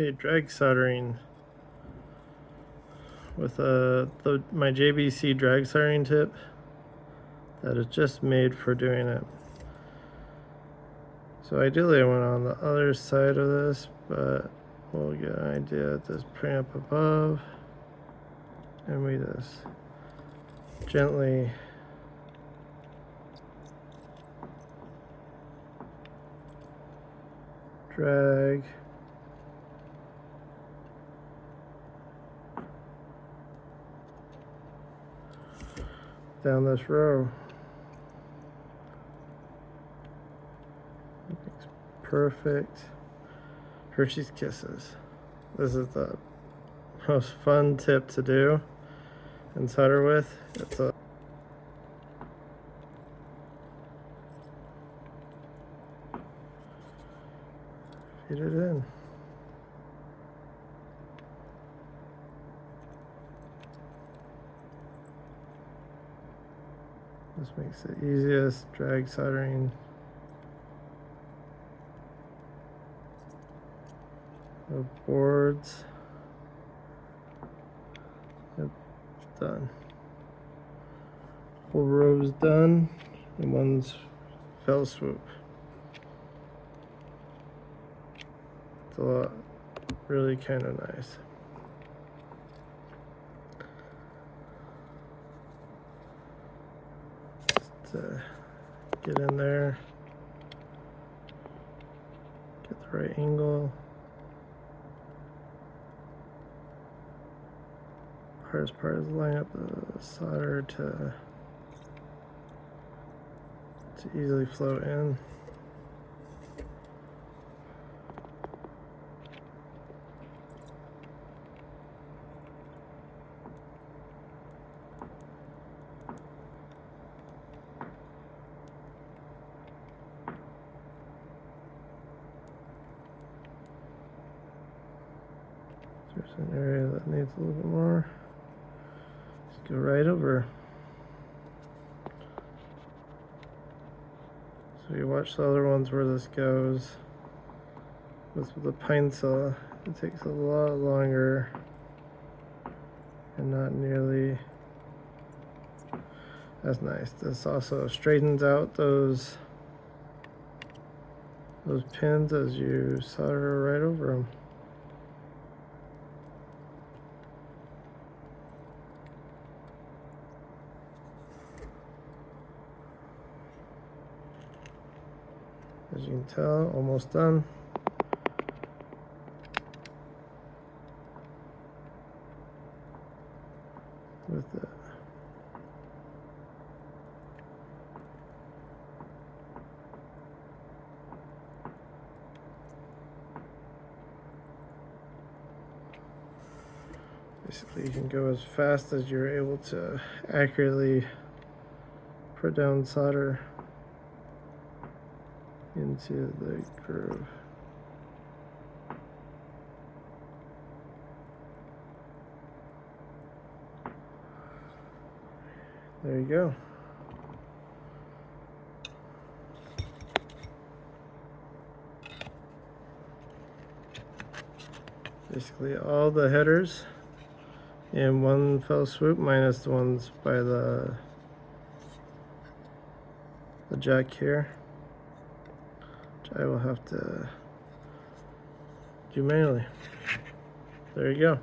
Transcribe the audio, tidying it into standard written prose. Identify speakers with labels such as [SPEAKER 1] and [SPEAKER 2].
[SPEAKER 1] Okay, drag soldering with my JBC drag soldering tip that is just made for doing it. So ideally I went on the other side of this, but we'll get an idea of this putting up above, and we just gently drag down this row. It's perfect. Hershey's Kisses. This is the most fun tip to do and solder with. It's a feed it in. This makes it easiest drag soldering of boards. Yep, done. Whole row's done in one fell swoop. It's a lot, really kind of nice. To get in there, get the right angle. Hardest part is line up the solder to easily flow in. There's an area that needs a little bit more. Just go right over. So you watch the other ones where this goes. With the pine saw, it takes a lot longer and not nearly as nice. This also straightens out those pins as you solder right over them. As you can tell, almost done. With it. Basically, you can go as fast as you're able to accurately put down solder into the groove. There you go. Basically all the headers in one fell swoop, minus the ones by the jack here, which I will have to do manually. There you go.